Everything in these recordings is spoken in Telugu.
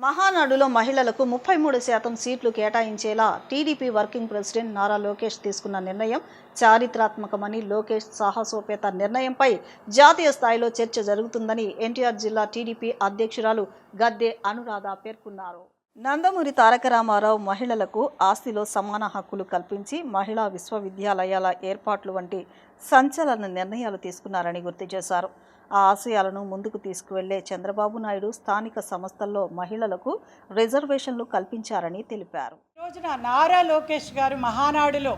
మహానాడులో మహిళలకు 33% సీట్లు కేటాయించేలా టీడీపీ వర్కింగ్ ప్రెసిడెంట్ నారా లోకేష్ తీసుకున్న నిర్ణయం చారిత్రాత్మకమని, లోకేష్ సాహసోపేత నిర్ణయంపై జాతీయ స్థాయిలో చర్చ జరుగుతుందని ఎన్టీఆర్ జిల్లా టీడీపీ అధ్యక్షురాలు గద్దె అనురాధ పేర్కొన్నారు. నందమూరి తారక రామారావు మహిళలకు ఆస్తిలో సమాన హక్కులు కల్పించి మహిళా విశ్వవిద్యాలయాల ఏర్పాట్లు వంటి సంచలన నిర్ణయాలు తీసుకున్నారని గుర్తు చేశారు. ఆ ఆశయాలను ముందుకు తీసుకువెళ్లే చంద్రబాబు నాయుడు స్థానిక సంస్థల్లో మహిళలకు రిజర్వేషన్లు కల్పించారని తెలిపారు. ఈ రోజున నారా లోకేష్ గారు మహానాడులో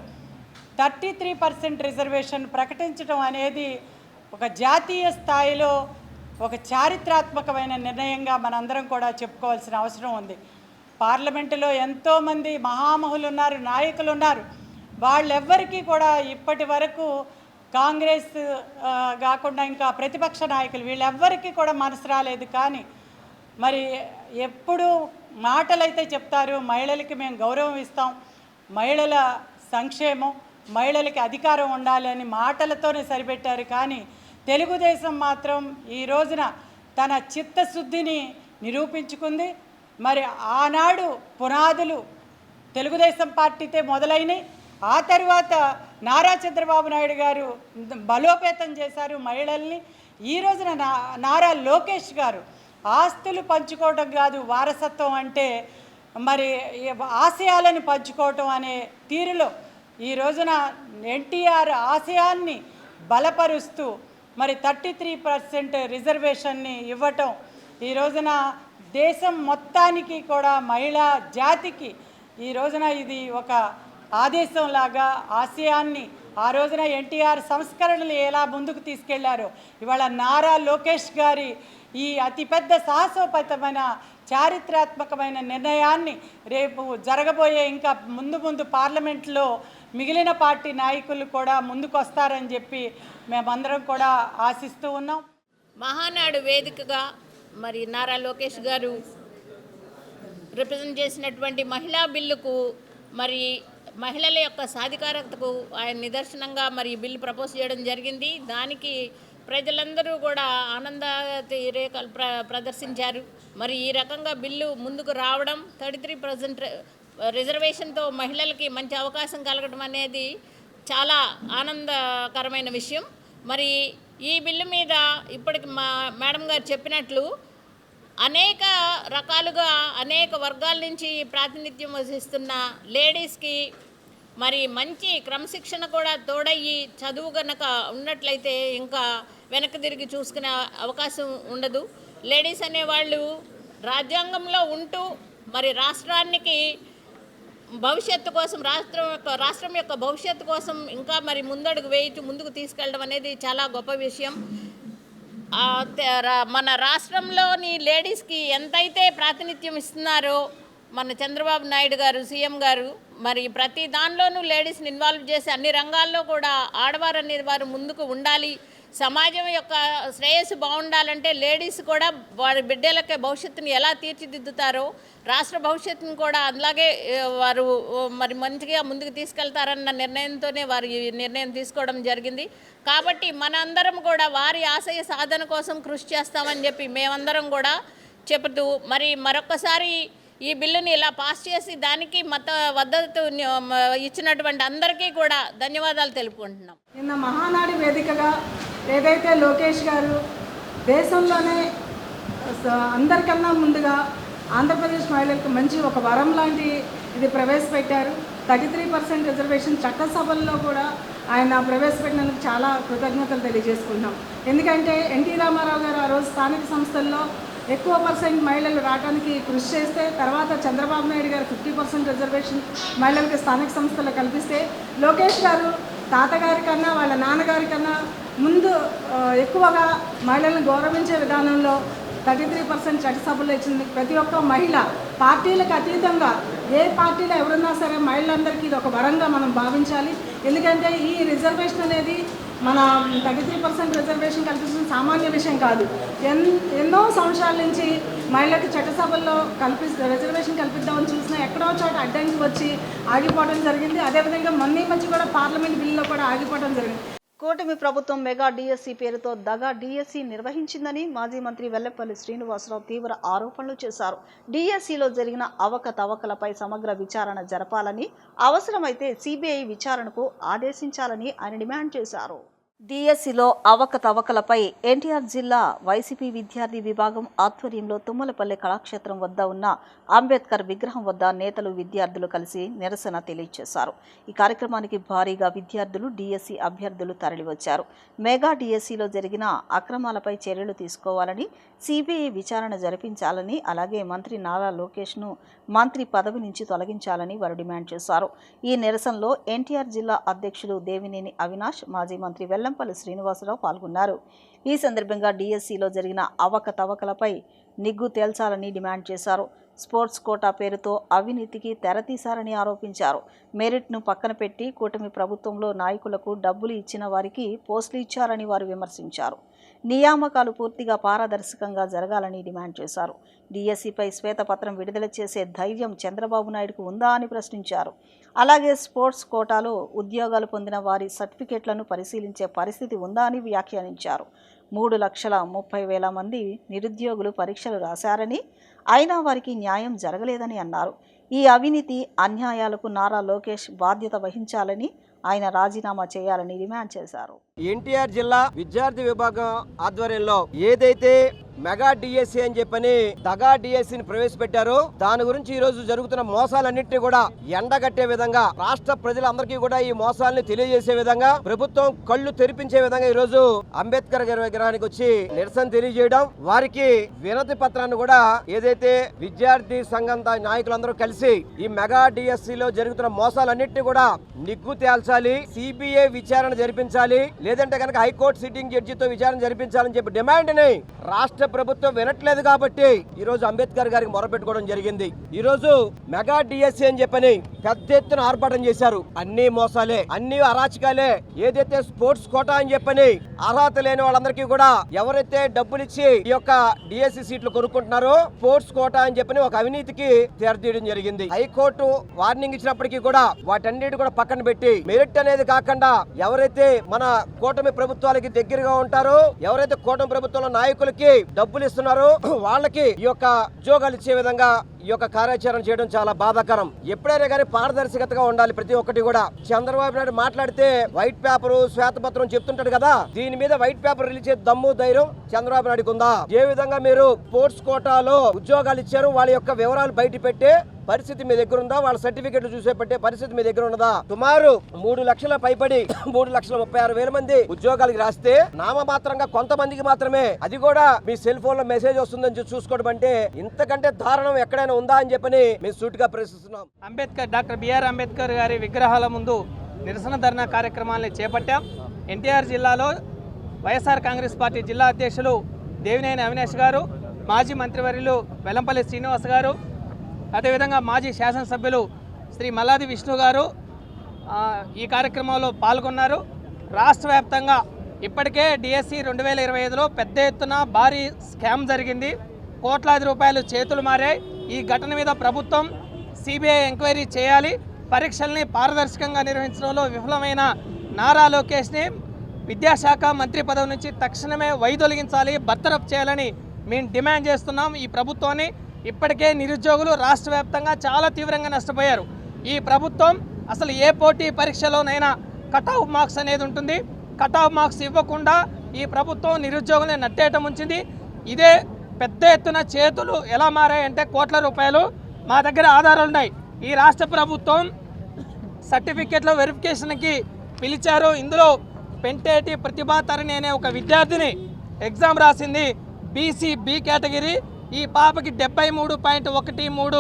33% రిజర్వేషన్ ప్రకటించడం అనేది ఒక జాతీయ స్థాయిలో ఒక చారిత్రాత్మకమైన నిర్ణయంగా మనందరం కూడా చెప్పుకోవాల్సిన అవసరం ఉంది. పార్లమెంటులో ఎంతోమంది మహామహులు ఉన్నారు, నాయకులు ఉన్నారు. వాళ్ళెవ్వరికీ కూడా ఇప్పటి వరకు కాంగ్రెస్ కాకుండా ఇంకా ప్రతిపక్ష నాయకులు వీళ్ళెవ్వరికీ కూడా మనసు రాలేదు. కానీ మరి ఎప్పుడు మాటలైతే చెప్తారు, మహిళలకి మేము గౌరవం ఇస్తాం, మహిళల సంక్షేమం, మహిళలకి అధికారం ఉండాలని మాటలతోనే సరిపెట్టారు. కానీ తెలుగుదేశం మాత్రం ఈ రోజున తన చిత్తశుద్ధిని నిరూపించుకుంది. మరి ఆనాడు పునాదులు తెలుగుదేశం పార్టీతే మొదలైనవి. ఆ తర్వాత నారా చంద్రబాబు నాయుడు గారు బలోపేతం చేశారు మహిళల్ని. ఈ రోజున నారా లోకేష్ గారు ఆస్తులు పంచుకోవటం కాదు వారసత్వం అంటే, మరి ఆశయాలను పంచుకోవటం అనే తీరులో ఈ రోజున ఎన్టీఆర్ ఆశయాన్ని బలపరుస్తూ మరి 33% రిజర్వేషన్ని ఇవ్వటం ఈ రోజున దేశం మొత్తానికి కూడా మహిళా జాతికి ఈ రోజున ఇది ఒక ఆదేశంలాగా ఆశయాన్ని ఆ రోజున ఎన్టీఆర్ సంస్కరణలు ఎలా ముందుకు తీసుకెళ్లారో ఇవాళ నారా లోకేష్ గారి ఈ అతిపెద్ద సాహసోపేతమైన చారిత్రాత్మకమైన నిర్ణయాన్ని రేపు జరగబోయే ఇంకా ముందు పార్లమెంట్లో మిగిలిన పార్టీ నాయకులు కూడా ముందుకు వస్తారని చెప్పి మేమందరం కూడా ఆశిస్తూ ఉన్నాం. మహానాడు వేదికగా మరి నారా లోకేష్ గారు రిప్రజెంట్ చేసినటువంటి మహిళా బిల్లుకు మరి మహిళల యొక్క సాధికారతకు ఆయన నిదర్శనంగా మరి బిల్లు ప్రపోజ్ చేయడం జరిగింది. దానికి ప్రజలందరూ కూడా ఆనంద రేఖలు ప్రదర్శించారు. మరి ఈ రకంగా బిల్లు ముందుకు రావడం, 33% రిజర్వేషన్తో మహిళలకి మంచి అవకాశం కలగడం అనేది చాలా ఆనందకరమైన విషయం. మరి ఈ బిల్లు మీద ఇప్పటికి మేడం గారు చెప్పినట్లు అనేక రకాలుగా అనేక వర్గాల నుంచి ప్రాతినిధ్యం వహిస్తున్న లేడీస్కి మరి మంచి క్రమశిక్షణ కూడా తోడయ్యి చదువు కనుక ఉన్నట్లయితే ఇంకా వెనక్కి తిరిగి చూసుకునే అవకాశం ఉండదు. లేడీస్ అనేవాళ్ళు రాజ్యాంగంలో ఉంటూ మరి రాష్ట్రానికి భవిష్యత్తు కోసం రాష్ట్రం యొక్క భవిష్యత్తు కోసం ఇంకా మరి ముందడుగు వేయించి ముందుకు తీసుకెళ్ళడం అనేది చాలా గొప్ప విషయం. మన రాష్ట్రంలోని లేడీస్కి ఎంతైతే ప్రాతినిధ్యం ఇస్తున్నారో మన చంద్రబాబు నాయుడు గారు సీఎం గారు మరి ప్రతి దానిలోనూ లేడీస్ని ఇన్వాల్వ్ చేసి అన్ని రంగాల్లో కూడా ఆడవారు అనేది వారు ముందుకు ఉండాలి. సమాజం యొక్క శ్రేయస్సు బాగుండాలంటే లేడీస్ కూడా వారి బిడ్డలకే భవిష్యత్తుని ఎలా తీర్చిదిద్దుతారో రాష్ట్ర భవిష్యత్తుని కూడా అలాగే వారు మరి మంచిగా ముందుకు తీసుకెళ్తారన్న నిర్ణయంతోనే వారు ఈ నిర్ణయం తీసుకోవడం జరిగింది. కాబట్టి మనందరం కూడా వారి ఆశయ సాధన కోసం కృషి చేస్తామని చెప్పి మేమందరం కూడా చెబుతూ మరి మరొకసారి ఈ బిల్లుని ఇలా పాస్ చేసి దానికి మద్దతు ఇచ్చినటువంటి అందరికీ కూడా ధన్యవాదాలు తెలుపుకుంటున్నాం. నిన్న మహానాడు వేదికగా ఏదైతే లోకేష్ గారు దేశంలోనే అందరికన్నా ముందుగా ఆంధ్రప్రదేశ్ మహిళలకు మంచి ఒక వరం లాంటి ఇది ప్రవేశపెట్టారు. 33% రిజర్వేషన్ చట్టసభల్లో కూడా ఆయన ప్రవేశపెట్టినందుకు చాలా కృతజ్ఞతలు తెలియజేసుకుంటున్నాం. ఎందుకంటే ఎన్టీ రామారావు గారు ఆ రోజు స్థానిక సంస్థల్లో ఎక్కువ % మహిళలు రావడానికి కృషి చేస్తే తర్వాత చంద్రబాబు నాయుడు గారు 50% రిజర్వేషన్ మహిళలకు స్థానిక సంస్థలు కల్పిస్తే లోకేష్ గారు తాతగారి కన్నా వాళ్ళ నాన్నగారి కన్నా ముందు ఎక్కువగా మహిళలను గౌరవించే విధానంలో 33% చట్టసభలో ఇచ్చింది. ప్రతి ఒక్క మహిళ పార్టీలకు అతీతంగా ఏ పార్టీలో ఎవరున్నా సరే మహిళలందరికీ ఇది ఒక వరంగా మనం భావించాలి. ఎందుకంటే ఈ రిజర్వేషన్ అనేది మన 33% రిజర్వేషన్ కల్పించడం సామాన్య విషయం కాదు. ఎన్నో సంవత్సరాల నుంచి మహిళలకు చట్టసభల్లో రిజర్వేషన్ కల్పిద్దామని చూసినా ఎక్కడో చోట అడ్డంకి వచ్చి ఆగిపోవడం జరిగింది. అదేవిధంగా మొన్న మధ్య కూడా పార్లమెంట్ బిల్లులో కూడా ఆగిపోవడం జరిగింది. కూటమి ప్రభుత్వం మెగా డిఎస్సి పేరుతో దగా డిఎస్సి నిర్వహించిందని మాజీ మంత్రి వెల్లంపల్లి శ్రీనివాసరావు తీవ్ర ఆరోపణలు చేశారు. డిఎస్సిలో జరిగిన అవకతవకలపై సమగ్ర విచారణ జరపాలని, అవసరమైతే సిబిఐ విచారణకు ఆదేశించాలని ఆయన డిమాండ్ చేశారు. డిఎస్సిలో అవకతవకలపై ఎన్టీఆర్ జిల్లా వైసీపీ విద్యార్థి విభాగం ఆధ్వర్యంలో తుమ్మలపల్లె కళాక్షేత్రం వద్ద ఉన్న అంబేద్కర్ విగ్రహం వద్ద నేతలు విద్యార్థులు కలిసి నిరసన తెలియజేశారు. ఈ కార్యక్రమానికి భారీగా విద్యార్థులు, డిఎస్సి అభ్యర్థులు తరలివచ్చారు. మెగా డిఎస్సిలో జరిగిన అక్రమాలపై చర్యలు తీసుకోవాలని, సిబిఐ విచారణ జరిపించాలని, అలాగే మంత్రి నారా లోకేష్ను మంత్రి పదవి నుంచి తొలగించాలని వారు డిమాండ్ చేశారు. ఈ నిరసనలో ఎన్టీఆర్ జిల్లా అధ్యక్షులు దేవినేని అవినాష్, మాజీ మంత్రి వెల్లంపల్లి శ్రీనివాసరావు పాల్గొన్నారు. ఈ సందర్భంగా డిఎస్సిలో జరిగిన అవకతవకలపై నిగ్గు తేల్చాలని డిమాండ్ చేశారు. స్పోర్ట్స్ కోటా పేరుతో అవినీతికి తెరతీశారని ఆరోపించారు. మెరిట్ను పక్కన పెట్టి కూటమి ప్రభుత్వంలో నాయకులకు డబ్బులు ఇచ్చిన వారికి పోస్టులు ఇచ్చారని వారు విమర్శించారు. నియామకాలు పూర్తిగా పారదర్శకంగా జరగాలని డిమాండ్ చేశారు. డిఎస్సిపై శ్వేతపత్రం విడుదల చేసే ధైర్యం చంద్రబాబు నాయుడుకు ఉందా అని ప్రశ్నించారు. అలాగే స్పోర్ట్స్ కోటాలో ఉద్యోగాలు పొందిన వారి సర్టిఫికెట్లను పరిశీలించే పరిస్థితి ఉందా అని వ్యాఖ్యానించారు. 3,30,000 మంది నిరుద్యోగులు పరీక్షలు రాశారని, అయినా వారికి న్యాయం జరగలేదని అన్నారు. ఈ అవినీతి అన్యాయాలకు నారా లోకేష్ బాధ్యత వహించాలని, ఆయన రాజీనామా చేయాలని డిమాండ్ చేశారు. ఎన్టీఆర్ జిల్లా విద్యార్థి విభాగం ఆధ్వర్యంలో ఏదైతే మెగా డిఎస్సి అని చెప్పని దగా డిఎస్సిని ప్రవేశపెట్టారో దాని గురించి ఈ రోజు జరుగుతున్న మోసాలన్నింటినీ కూడా ఎండగట్టే విధంగా, రాష్ట్ర ప్రజలందరికీ కూడా ఈ మోసాలని తెలియజేసే విధంగా, ప్రభుత్వం కళ్ళు తెరిపించే విధంగా ఈ రోజు అంబేద్కర్ గారి విగ్రహానికి వచ్చి నిరసన తెలియజేయడం, వారికి వినతి పత్రాన్ని కూడా ఏదైతే విద్యార్థి సంఘం నాయకులందరూ కలిసి ఈ మెగా డిఎస్సిలో జరుగుతున్న మోసాలన్నింటినీ కూడా నిగ్గు తేల్చాలి, సిబిఐ విచారణ జరిపించాలి, లేదంటే కనుక హైకోర్టు సిట్టింగ్ జడ్జితో విచారణ జరిపించాలని చెప్పి డిమాండ్ ని రాష్ట్ర ప్రభుత్వం వినట్లేదు. కాబట్టి ఈ రోజు అంబేద్కర్ గారికి మొరపెట్టుకోవడం జరిగింది. ఈ రోజు మెగా డిఎస్సి అని చెప్పని పెద్ద ఎత్తున ఆర్భాటం చేశారు. అన్ని మోసాలే, అన్ని అరాచకాలే. ఏదైతే స్పోర్ట్స్ కోటా అని చెప్పని అర్హత లేని వాళ్ళందరికీ కూడా ఎవరైతే డబ్బులు ఇచ్చి ఈ యొక్క డిఎస్సి సీట్లు కొనుక్కుంటున్నారో స్పోర్ట్స్ కోటా అని చెప్పని ఒక అవినీతికి తెరతీయడం జరిగింది. హైకోర్టు వార్నింగ్ ఇచ్చినప్పటికీ కూడా వాటన్నిటి కూడా పక్కన పెట్టి మెరిట్ అనేది కాకుండా ఎవరైతే మన కూటమి ప్రభుత్వాలకి దగ్గరగా ఉంటారో, ఎవరైతే కూటమి ప్రభుత్వంలో నాయకులకి డబ్బులు ఇస్తున్నారో వాళ్ళకి ఈ యొక్క ఉద్యోగాలు ఇచ్చే విధంగా ఈ యొక్క కార్యాచరణ చేయడం చాలా బాధాకరం. ఎప్పుడైనా కానీ పారదర్శకతగా ఉండాలి ప్రతి ఒక్కటి కూడా. చంద్రబాబు నాయుడు మాట్లాడితే వైట్ పేపర్, శ్వేతపత్రం చెప్తుంటాడు కదా, దీని మీద వైట్ పేపర్ రిలీజ్ చేసే దమ్ము ధైర్యం చంద్రబాబు నాయుడుకు ఉందా? ఏ విధంగా మీరు స్పోర్ట్స్ కోటాలో ఉద్యోగాలు ఇచ్చారు, వాళ్ళ యొక్క వివరాలు బయట పెట్టే పరిస్థితి మీ దగ్గర ఉందా? వాళ్ళ సర్టిఫికెట్లు చూసే పెట్టే పరిస్థితి మీ దగ్గర ఉన్నదా? సుమారు 3 లక్షల పైబడి 3,36,000 మంది ఉద్యోగాలకి రాస్తే నామమాత్రంగా కొంతమందికి మాత్రమే, అది కూడా మీ సెల్ ఫోన్ లో మెసేజ్ వస్తుందని చూసుకోవడం అంటే ఇంతకంటే దారుణం ఎక్కడైనా ఉందా అని చెప్పని మేము సూటిగా ప్రశ్నిస్తున్నాం. డాక్టర్ బిఆర్ అంబేద్కర్ గారి విగ్రహాల ముందు నిరసన ధర్నా కార్యక్రమాన్ని చేపట్టాం. ఎన్టీఆర్ జిల్లాలో వైఎస్ఆర్ కాంగ్రెస్ పార్టీ జిల్లా అధ్యక్షులు దేవినేని అవినాష్ గారు, మాజీ మంత్రివర్యులు వెల్లంపల్లి శ్రీనివాస్ గారు, అదేవిధంగా మాజీ శాసనసభ్యులు శ్రీ మల్లాది విష్ణు గారు ఈ కార్యక్రమంలో పాల్గొన్నారు. రాష్ట్ర వ్యాప్తంగా ఇప్పటికే డిఎస్సి 2025లో పెద్ద ఎత్తున భారీ స్కామ్ జరిగింది. కోట్లాది రూపాయలు చేతులు మారాయి. ఈ ఘటన మీద ప్రభుత్వం సిబిఐ ఎంక్వైరీ చేయాలి. పరీక్షల్ని పారదర్శకంగా నిర్వహించడంలో విఫలమైన నారా లోకేష్ని విద్యాశాఖ మంత్రి పదవి నుంచి తక్షణమే వైదొలిగించాలి, బర్తరఫ్ చేయాలని మేము డిమాండ్ చేస్తున్నాం. ఈ ప్రభుత్వాన్ని ఇప్పటికే నిరుద్యోగులు రాష్ట్ర వ్యాప్తంగా చాలా తీవ్రంగా నష్టపోయారు. ఈ ప్రభుత్వం అసలు ఏ పోటీ పరీక్షలోనైనా కట్ ఆఫ్ మార్క్స్ అనేది ఉంటుంది. కట్ ఆఫ్ మార్క్స్ ఇవ్వకుండా ఈ ప్రభుత్వం నిరుద్యోగుల్ని నట్టేయటం ఉంచింది. ఇదే పెద్ద ఎత్తున చేతులు ఎలా మారాయంటే కోట్ల రూపాయలు. మా దగ్గర ఆధారాలు ఉన్నాయి. ఈ రాష్ట్ర ప్రభుత్వం సర్టిఫికెట్ల వెరిఫికేషన్కి పిలిచారు. ఇందులో పెంటేటి ప్రతిభా తరణి అనే ఒక విద్యార్థిని ఎగ్జామ్ రాసింది, బీసీ బి కేటగిరీ. ఈ పాపకి 73.13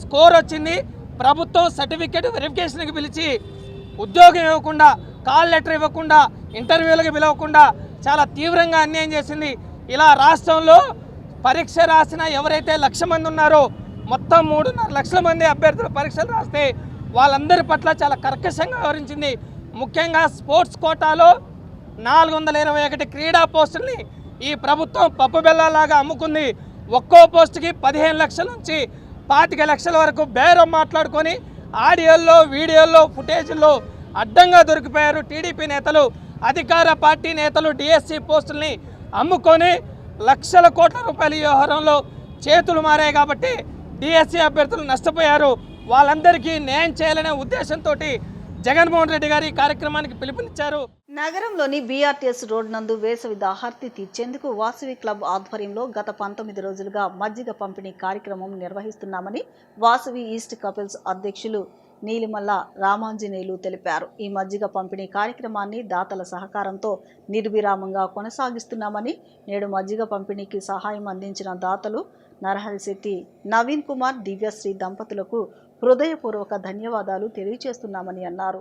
స్కోర్ వచ్చింది. ప్రభుత్వం సర్టిఫికెట్ వెరిఫికేషన్కి పిలిచి ఉద్యోగం ఇవ్వకుండా, కాల్ లెటర్ ఇవ్వకుండా, ఇంటర్వ్యూలకు పిలవకుండా చాలా తీవ్రంగా అన్యాయం చేసింది. ఇలా రాష్ట్రంలో పరీక్ష రాసిన ఎవరైతే 1,00,000 మంది ఉన్నారో మొత్తం 3.5 లక్షల మంది అభ్యర్థులు పరీక్షలు రాస్తే వాళ్ళందరి పట్ల చాలా కర్కశంగా వ్యవహరించింది. ముఖ్యంగా స్పోర్ట్స్ కోటాలో 421 క్రీడా పోస్టుల్ని ఈ ప్రభుత్వం పప్పు బెల్లాలాగా అమ్ముకుంది. ఒక్కో పోస్టుకి 15 లక్షల నుంచి 25 లక్షల వరకు బేరం మాట్లాడుకొని ఆడియోల్లో, వీడియోల్లో, ఫుటేజ్ల్లో అడ్డంగా దొరికిపోయారు టీడీపీ నేతలు. అధికార పార్టీ నేతలు డిఎస్సి పోస్టుల్ని అమ్ముకొని లక్షల కోట్ల రూపాయల వ్యవహారంలో చేతులు మారాయి కాబట్టి డిఎస్సి అభ్యర్థులు నష్టపోయారు. వాళ్ళందరికీ న్యాయం చేయాలనే ఉద్దేశంతో జగన్మోహన్ రెడ్డి గారు ఈ కార్యక్రమానికి పిలుపునిచ్చారు. నగరంలోని బీఆర్టీఎస్ రోడ్ నందు వేసవి దాహార్తి తీర్చేందుకు వాసవి క్లబ్ ఆధ్వర్యంలో గత 19 రోజులుగా మజ్జిగ పంపిణీ కార్యక్రమం నిర్వహిస్తున్నామని వాసవి ఈస్ట్ కపుల్స్ అధ్యక్షులు నీలిమల్ల రామాంజనేయులు తెలిపారు. ఈ మజ్జిగ పంపిణీ కార్యక్రమాన్ని దాతల సహకారంతో నిర్విరామంగా కొనసాగిస్తున్నామని, నేడు మజ్జిగ పంపిణీకి సహాయం అందించిన దాతలు నరహరిశెట్టి నవీన్ కుమార్, దివ్యశ్రీ దంపతులకు హృదయపూర్వక ధన్యవాదాలు తెలియజేస్తున్నామని అన్నారు.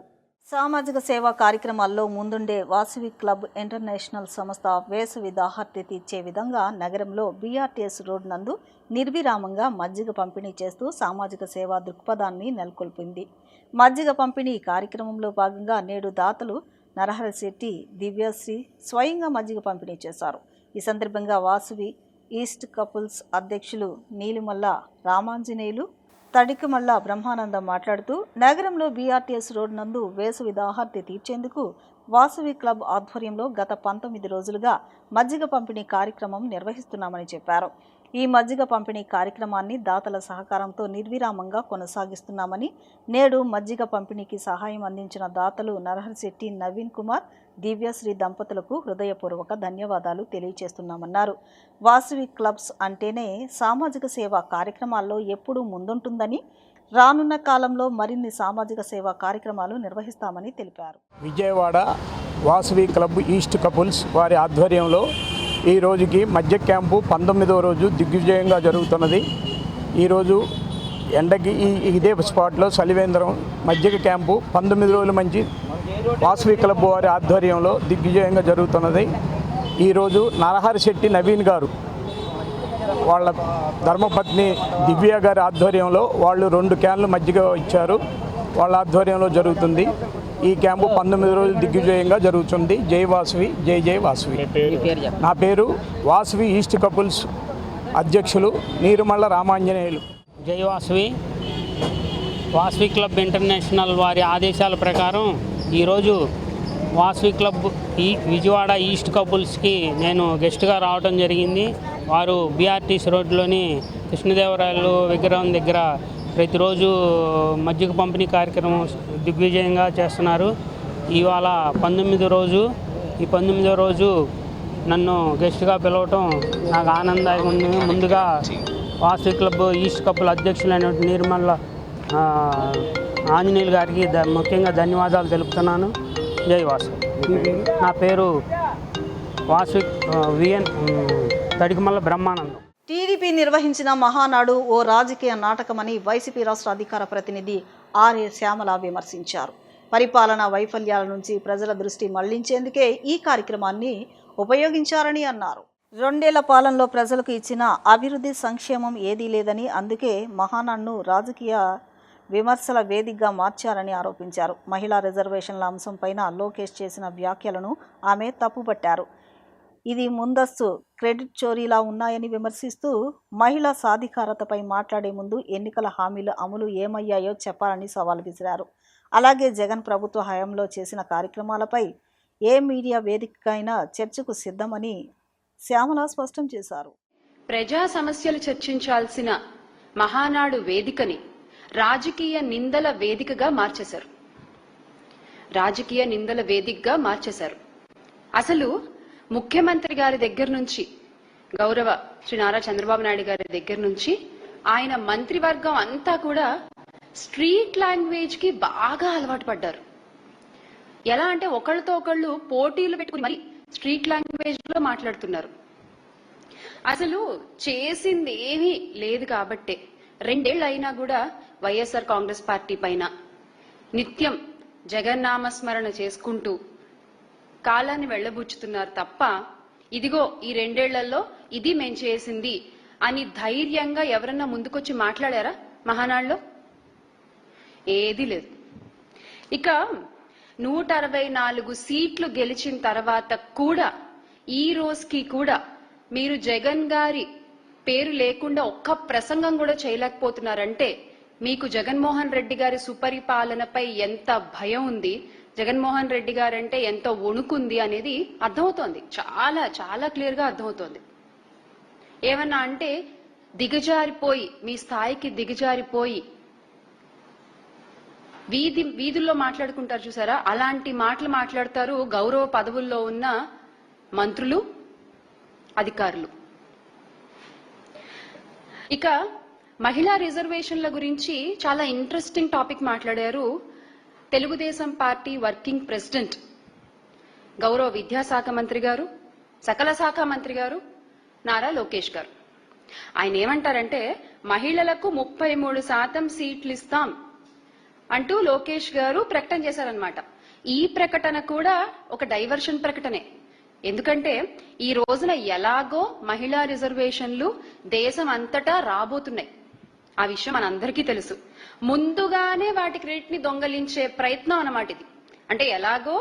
సామాజిక సేవా కార్యక్రమాల్లో ముందుండే వాసవి క్లబ్ ఇంటర్నేషనల్ సంస్థ వేసవి దాహార్తి తీర్చే విధంగా నగరంలో బీఆర్టీఎస్ రోడ్ నందు నిర్విరామంగా మజ్జిగ పంపిణీ చేస్తూ సామాజిక సేవా దృక్పథాన్ని నెలకొల్పింది. మజ్జిగ పంపిణీ కార్యక్రమంలో భాగంగా నేడు దాతలు నరహరిశెట్టి, దివ్యశ్రీ స్వయంగా మజ్జిగ పంపిణీ చేశారు. ఈ సందర్భంగా వాసవి ఈస్ట్ కపుల్స్ అధ్యక్షులు నీలిమల్ల రామాంజనేయులు, తడికమల్ల బ్రహ్మానందం మాట్లాడుతూ నగరంలో బీఆర్టీఎస్ రోడ్ నందు వేసవి దాహార్తి తీర్చేందుకు వాసవి క్లబ్ ఆధ్వర్యంలో గత 19 రోజులుగా మజ్జిగ పంపిణీ కార్యక్రమం నిర్వహిస్తున్నామని చెప్పారు. ఈ మజ్జిగ పంపిణీ కార్యక్రమాన్ని దాతల సహకారంతో నిర్విరామంగా కొనసాగిస్తున్నామని, నేడు మజ్జిగ పంపిణీకి సహాయం అందించిన దాతలు నరహరిశెట్టి నవీన్ కుమార్, దివ్యశ్రీ దంపతులకు హృదయపూర్వక ధన్యవాదాలు తెలియజేస్తున్నామన్నారు. వాసవి క్లబ్స్ అంటేనే సామాజిక సేవా కార్యక్రమాల్లో ఎప్పుడూ ముందుంటుందని, రానున్న కాలంలో మరిన్ని సామాజిక సేవా కార్యక్రమాలు నిర్వహిస్తామని తెలిపారు. Vijayawada Vasavi Club east couples వారి ఆధ్వర్యంలో ఈ రోజుకి మధ్య క్యాంపు 19వ రోజు దిగ్విజయంగా జరుగుతున్నది. ఈరోజు ఎండకి ఇదే స్పాట్లో సలివేంద్రం మజ్జిగ క్యాంపు 19 రోజుల మంచి వాసవి క్లబ్ వారి ఆధ్వర్యంలో దిగ్విజయంగా జరుగుతున్నది. ఈరోజు నరహరిశెట్టి నవీన్ గారు వాళ్ళ ధర్మపత్ని దివ్య గారి ఆధ్వర్యంలో వాళ్ళు 2 క్యాన్లు మజ్జిగ ఇచ్చారు. వాళ్ళ ఆధ్వర్యంలో జరుగుతుంది. ఈ క్యాంపు 19 రోజులు దిగ్విజయంగా జరుగుతుంది. జై వాసవి, జై జై వాసవి. నా పేరు వాసవి ఈస్ట్ కపుల్స్ అధ్యక్షులు నీలిమల్ల రామాంజనేయులు. జై వాసవి. వాసవి క్లబ్ ఇంటర్నేషనల్ వారి ఆదేశాల ప్రకారం ఈరోజు వాసవి క్లబ్ విజయవాడ ఈస్ట్ కపుల్స్కి నేను గెస్ట్గా రావడం జరిగింది. వారు బీఆర్టీసీ రోడ్లోని కృష్ణదేవరాయలు విగ్రహం దగ్గర ప్రతిరోజు మజ్జిగ పంపిణీ కార్యక్రమం దిగ్విజయంగా చేస్తున్నారు. ఇవాళ 19వ రోజు. ఈ 19వ రోజు నన్ను గెస్ట్గా పిలవటం నాకు ఆనందంగా ఉంది. ముందుగా వాసవి క్లబ్ ఈస్ట్ కపుల్ అధ్యక్షులైన నిర్మల ఆంజనేయులు గారికి ముఖ్యంగా ధన్యవాదాలు తెలుపుతున్నాను. జై వాసవి. నా పేరు వాసవి విఎన్ తడికమల్ల బ్రహ్మానందం. టీడీపీ నిర్వహించిన మహానాడు ఓ రాజకీయ నాటకమని వైసీపీ రాష్ట్ర అధికార ప్రతినిధి ఆర్ఏ శ్యామల విమర్శించారు. పరిపాలనా వైఫల్యాల నుంచి ప్రజల దృష్టి మళ్లించేందుకే ఈ కార్యక్రమాన్ని ఉపయోగించారని అన్నారు. 2 ఏళ్ల పాలనలో ప్రజలకు ఇచ్చిన అభివృద్ధి సంక్షేమం ఏదీ లేదని, అందుకే మహానాడును రాజకీయ విమర్శల వేదికగా మార్చారని ఆరోపించారు. మహిళా రిజర్వేషన్ల అంశంపైన లోకేష్ చేసిన వ్యాఖ్యలను ఆమె తప్పుపట్టారు. ఇది ముందస్తు క్రెడిట్ చోరీలా ఉన్నాయని విమర్శిస్తూ మహిళా సాధికారతపై మాట్లాడే ముందు ఎన్నికల హామీల అమలు ఏమయ్యాయో చెప్పాలని సవాల్ విసిరారు. అలాగే జగన్ ప్రభుత్వ హయాంలో చేసిన కార్యక్రమాలపై ఏ మీడియా వేదికైనా చర్చకు సిద్ధమని శ్యామల స్పష్టం చేశారు. ప్రజా సమస్యలు చర్చించాల్సిన మహానాడు వేదికని రాజకీయ నిందల వేదికగా మార్చేశారు. అసలు ముఖ్యమంత్రి గారి దగ్గర నుంచి, గౌరవ శ్రీ నారా చంద్రబాబు నాయుడు గారి దగ్గర నుంచి ఆయన మంత్రివర్గం అంతా కూడా స్ట్రీట్ లాంగ్వేజ్ కి బాగా అలవాటు పడ్డారు. ఎలా అంటే ఒకళ్ళతో ఒకళ్ళు పోటీలు పెట్టుకుని మరి స్ట్రీట్ లాంగ్వేజ్ లో మాట్లాడుతున్నారు. అసలు చేసింది ఏమీ లేదు కాబట్టే 2 ఏళ్ళు అయినా కూడా వైఎస్ఆర్ కాంగ్రెస్ పార్టీ పైన నిత్యం జగన్నామస్మరణ చేసుకుంటూ కాలాన్ని వెళ్లబుచ్చుతున్నారు తప్ప, ఇదిగో ఈ 2 ఏళ్లలో ఇది మేం చేసింది అని ధైర్యంగా ఎవరన్నా ముందుకొచ్చి మాట్లాడారా మహానాడులో? ఏదీ లేదు. ఇక 164 సీట్లు గెలిచిన తర్వాత కూడా ఈ రోజుకి కూడా మీరు జగన్ గారి పేరు లేకుండా ఒక్క ప్రసంగం కూడా చేయలేకపోతున్నారంటే మీకు జగన్మోహన్ రెడ్డి గారి సుపరిపాలనపై ఎంత భయం ఉంది, జగన్మోహన్ రెడ్డి గారంటే ఎంతో వణుకుంది అనేది అర్థమవుతోంది. చాలా చాలా క్లియర్గా అర్థమవుతోంది. ఏమన్నా అంటే దిగజారిపోయి, మీ స్థాయికి దిగజారిపోయి వీధుల్లో మాట్లాడుకుంటారు చూసారా, అలాంటి మాటలు మాట్లాడతారు గౌరవ పదవుల్లో ఉన్న మంత్రులు, అధికారులు. ఇక మహిళా రిజర్వేషన్ల గురించి చాలా ఇంట్రెస్టింగ్ టాపిక్ మాట్లాడారు తెలుగుదేశం పార్టీ వర్కింగ్ ప్రెసిడెంట్, గౌరవ విద్యాశాఖ మంత్రి గారు, సకల శాఖ మంత్రి గారు నారా లోకేష్ గారు. ఆయన ఏమంటారంటే మహిళలకు 33% సీట్లు ఇస్తాం అంటూ లోకేష్ గారు ప్రకటన చేశారనమాట. ఈ ప్రకటన కూడా ఒక డైవర్షన్ ప్రకటనే. ఎందుకంటే ఈ రోజున ఎలాగో మహిళా రిజర్వేషన్లు దేశం అంతటా రాబోతున్నాయి. ఆ విషయం మనందరికీ తెలుసు. ముందుగానే వాటి క్రెడిట్ ని దొంగలించే ప్రయత్నం అన్నమాట ఇది. అంటే ఎలాగో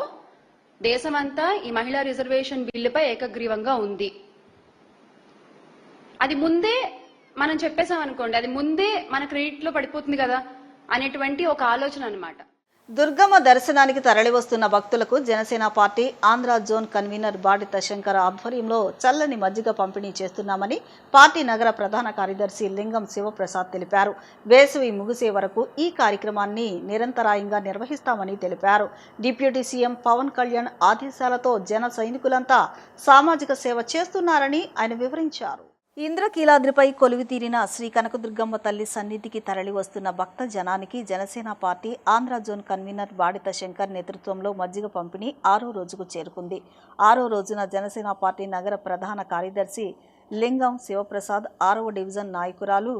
దేశమంతా ఈ మహిళా రిజర్వేషన్ బిల్లుపై ఏకగ్రీవంగా ఉంది, అది ముందే మనం చెప్పేశాం అనుకోండి, అది ముందే మన క్రెడిట్ లో పడిపోతుంది కదా అనేటువంటి ఒక ఆలోచన అన్నమాట. దుర్గమ్మ దర్శనానికి తరలివస్తున్న భక్తులకు Janasena party Andhra zone convener Badita Shankar ఆధ్వర్యంలో చల్లని మజ్జిగ పంపిణీ చేస్తున్నామని పార్టీ నగర ప్రధాన కార్యదర్శి లింగం శివప్రసాద్ తెలిపారు. వేసవి ముగిసే వరకు ఈ కార్యక్రమాన్ని నిరంతరాయంగా నిర్వహిస్తామని తెలిపారు. డిప్యూటీ సీఎం పవన్ కళ్యాణ్ ఆదేశాలతో జన సైనికులంతా సామాజిక సేవ చేస్తున్నారని ఆయన వివరించారు. ఇంద్రకీలాద్రిపై కొలువుతీరిన శ్రీ కనకదుర్గమ్మ తల్లి సన్నిధికి తరలి వస్తున్న భక్త జనానికి Janasena party Andhra zone convener Badita Shankar నేతృత్వంలో మజ్జిగ పంపిణీ 6వ రోజుకు చేరుకుంది. 6వ రోజున జనసేన పార్టీ నగర ప్రధాన కార్యదర్శి లింగం శివప్రసాద్, 6వ డివిజన్ నాయకురాలు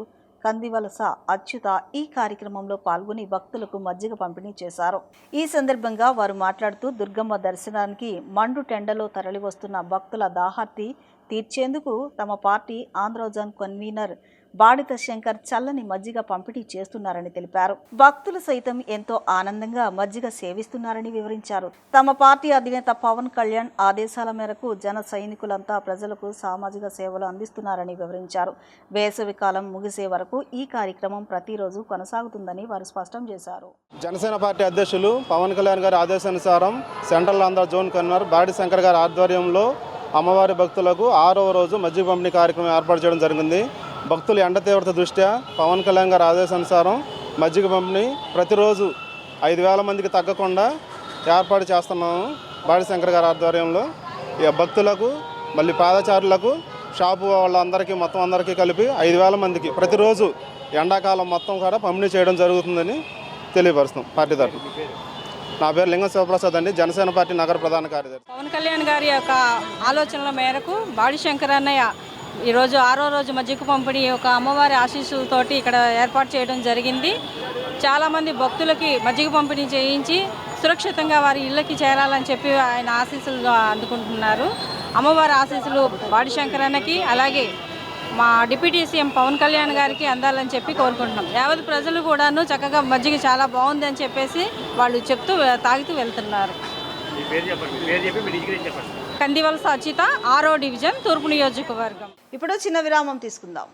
కందివలస అచ్యుత ఈ కార్యక్రమంలో పాల్గొని భక్తులకు మజ్జిగ పంపిణీ చేశారు. ఈ సందర్భంగా వారు మాట్లాడుతూ దుర్గమ్మ దర్శనానికి మండు టెండలో తరలి వస్తున్న భక్తుల దాహార్తి తీర్చేందుకు తమ party Andhra zone convener Badita Shankar చల్లని మజ్జిగ పంపిణీ చేస్తున్నారని తెలిపారు. భక్తులు సైతం ఎంతో ఆనందంగా మజ్జిగ సేవిస్తున్నారని వివరించారు. తమ పార్టీ అధినేత పవన్ కళ్యాణ్ ఆదేశాల మేరకు జన సైనికులంతా ప్రజలకు సామాజిక సేవలు అందిస్తున్నారని వివరించారు. వేసవి కాలం ముగిసే వరకు ఈ కార్యక్రమం ప్రతిరోజు కొనసాగుతుందని వారు స్పష్టం చేశారు. జనసేన పార్టీ అధ్యక్షులు పవన్ కళ్యాణ్ గారి ఆదేశానుసారం central Andhra zone convener body Shankar గారి ఆధ్వర్యంలో అమ్మవారి భక్తులకు 6వ రోజు మజ్జిగ పంపిణీ కార్యక్రమం ఏర్పాటు చేయడం జరిగింది. భక్తులు ఎండ తీవ్రత దృష్ట్యా పవన్ కళ్యాణ్ గారి ఆదేశానుసారం మజ్జిగ పంపిణీ ప్రతిరోజు 5,000 మందికి తగ్గకుండా ఏర్పాటు చేస్తున్నాము. బాడి శంకర్ గారి ఆధ్వర్యంలో ఇక భక్తులకు, మళ్ళీ పాదచారులకు, షాపు వాళ్ళందరికీ మొత్తం అందరికీ కలిపి 5,000 మందికి ప్రతిరోజు ఎండాకాలం మొత్తం కూడా పంపిణీ చేయడం జరుగుతుందని తెలియపరుస్తాం పార్టీ తరఫున. నా పేరు లింగం శివప్రసాద్ అండి, జనసేన పార్టీ నగర ప్రధాన కార్యదర్శి. పవన్ కళ్యాణ్ గారి యొక్క ఆలోచనల మేరకు బాడి శంకర్ అన్నయ్య ఈరోజు 6వ రోజు మజ్జిగ పంపిణీ ఒక అమ్మవారి ఆశీస్సులతోటి ఇక్కడ ఏర్పాటు చేయడం జరిగింది. చాలామంది భక్తులకి మజ్జిగ పంపిణీ చేయించి సురక్షితంగా వారి ఇళ్ళకి చేరాలని చెప్పి ఆయన ఆశీస్సులు అందుకుంటున్నారు. అమ్మవారి ఆశీస్సులు బాడి శంకర్ అన్నకి అలాగే మా డిప్యూటీ సీఎం పవన్ కళ్యాణ్ గారికి అందాలని చెప్పి కోరుకుంటున్నాం. యావత్ ప్రజలు కూడాను చక్కగా మజ్జిగ చాలా బాగుంది అని చెప్పేసి వాళ్ళు చెప్తూ తాగుతూ వెళ్తున్నారు. కందివలస అచ్యుత, 6వ డివిజన్, తూర్పు నియోజకవర్గం. ఇప్పుడు చిన్న విరామం తీసుకుందాం.